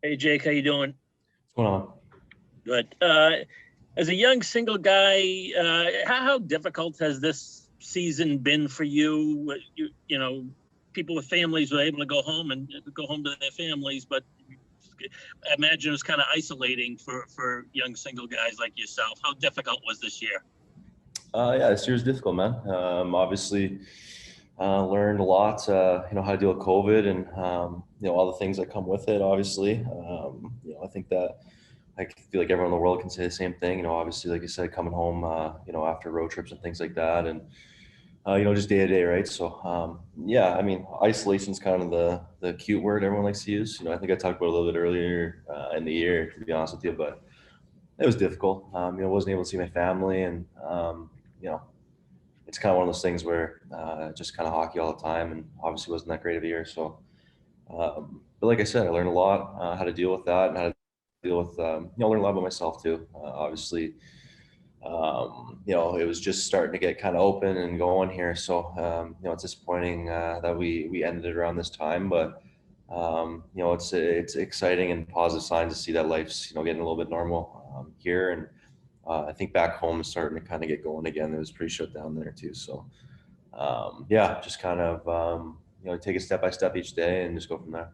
Hey, Jake, how you doing? What's going on? Good. As a young single guy, how difficult has this season been for you? You know, people with families were able to go home to their families, but I imagine it was kind of isolating for young single guys like yourself. How difficult was this year? Yeah, this year's difficult, man. Obviously, learned a lot, how to deal with COVID and, all the things that come with it, obviously. I think that I feel like everyone in the world can say the same thing. Obviously, like you said, coming home, after road trips and things like that. And, just day to day, right? So, yeah, I mean, isolation is kind of the cute word everyone likes to use. I think I talked about it a little bit earlier in the year, to be honest with you, but it was difficult. Wasn't able to see my family and, it's kind of one of those things where just kind of hockey all the time, and obviously wasn't that great of a year. So, but like I said, I learned a lot how to deal with that and how to deal with, learn a lot about myself too. Obviously, it was just starting to get kind of open and going here. So, it's disappointing that we ended it around this time, but it's exciting and positive signs to see that life's getting a little bit normal here, and I think back home is starting to kind of get going again. It was pretty shut down there too. So, yeah, just kind of, take it step by step each day and just go from there.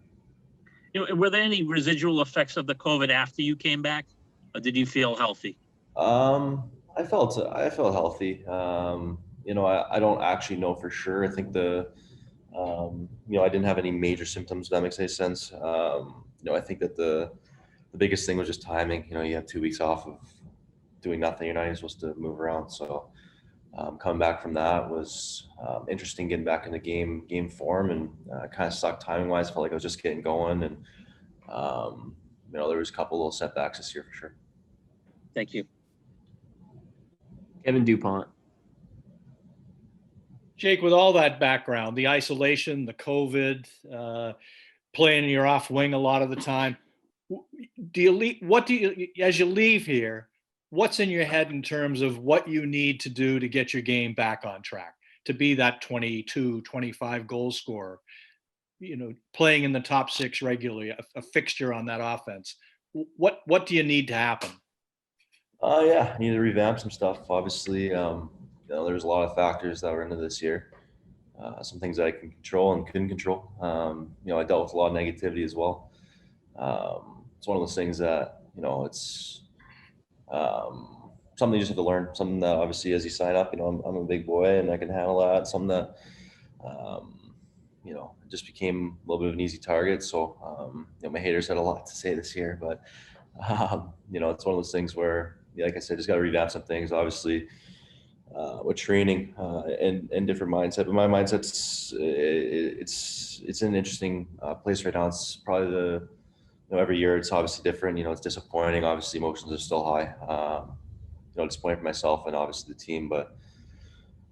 Were there any residual effects of the COVID after you came back, or did you feel healthy? I felt healthy. I don't actually know for sure. I think I didn't have any major symptoms, if that makes any sense. I think that the biggest thing was just timing. You have 2 weeks off of doing nothing. You're not even supposed to move around. So coming back from that was interesting, getting back into game form, and kind of sucked timing wise. Felt like I was just getting going, and there was a couple little setbacks this year for sure. Thank you. Kevin DuPont. Jake, with all that background, the isolation, the COVID, playing your off wing a lot of the time, as you leave here, what's in your head in terms of what you need to do to get your game back on track, to be that 22, 25 goal scorer, playing in the top six regularly, a fixture on that offense? What do you need to happen? Yeah, I need to revamp some stuff. Obviously, there's a lot of factors that were into this year. Some things that I can control and couldn't control. I dealt with a lot of negativity as well. It's one of those things that, it's something you just have to learn. Something that obviously as you sign up, I'm a big boy and I can handle that. Something that, just became a little bit of an easy target. So, my haters had a lot to say this year, but, it's one of those things where, like I said, just got to revamp some things, obviously, with training and different mindset. But my mindset's it's an interesting place right now. It's probably every year it's obviously different. It's disappointing. Obviously, emotions are still high. Disappointing for myself and obviously the team. But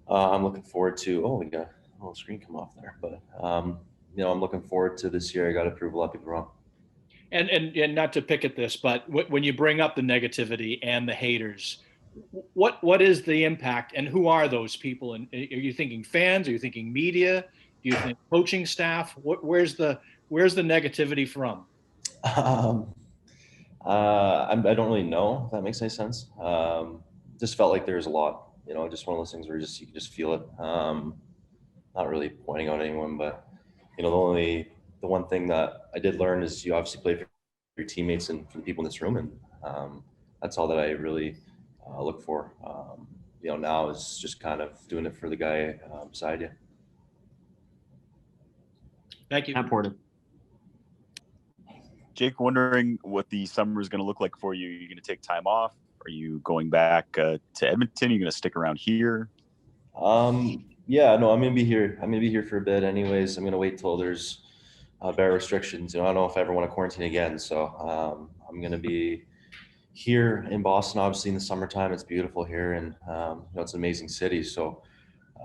I'm looking forward to. Oh, we got a little screen come off there. But I'm looking forward to this year. I got to prove a lot of people wrong. And not to pick at this, but when you bring up the negativity and the haters, what is the impact, and who are those people? And are you thinking fans? Are you thinking media? Do you think coaching staff? Where's the negativity from? I don't really know if that makes any sense. Just felt like there's a lot. Just one of those things where you can just feel it. Not really pointing out anyone, but the one thing that I did learn is you obviously play for your teammates and for the people in this room, and that's all that I really look for. Now is just kind of doing it for the guy beside you. Thank you. Important. Jake, wondering what the summer is going to look like for you. Are you going to take time off? Are you going back to Edmonton? Are you going to stick around here? Yeah, no, I'm going to be here. I'm going to be here for a bit anyways. I'm going to wait till there's better restrictions. I don't know if I ever want to quarantine again. So I'm going to be here in Boston, obviously in the summertime. It's beautiful here, and it's an amazing city. So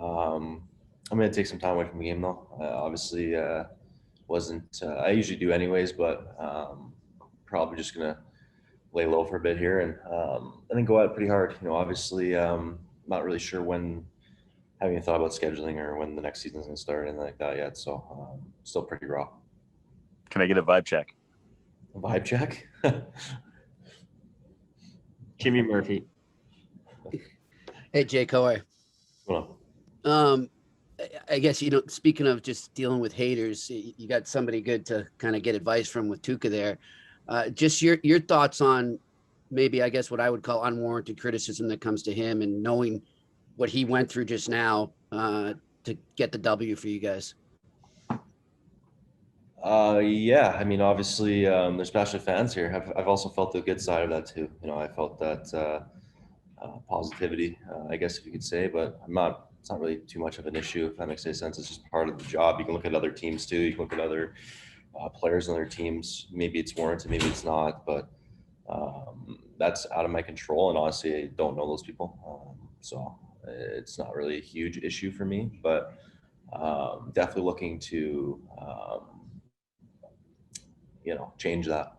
I'm going to take some time away from the game though. Obviously wasn't, I usually do anyways, but probably just going to lay low for a bit here and then go at it pretty hard. Obviously not really sure when, haven't even thought about scheduling or when the next season is going to start or anything like that yet. So still pretty raw. Can I get a vibe check? Vibe check. Jimmy Murphy. Hey, Jake, how are you? Well, I guess, speaking of just dealing with haters, you got somebody good to kind of get advice from with Tuukka there. Just your thoughts on maybe, I guess, what I would call unwarranted criticism that comes to him, and knowing what he went through just now to get the W for you guys. yeah, I mean, obviously, there's passionate fans here. I've also felt the good side of that too. I felt that positivity, I guess if you could say, but it's not really too much of an issue, if that makes any sense. It's just part of the job. You can look at other teams too. You can look at other players on their teams. Maybe it's warranted, maybe it's not, but that's out of my control. And honestly, I don't know those people. So it's not really a huge issue for me, but definitely looking to, change that.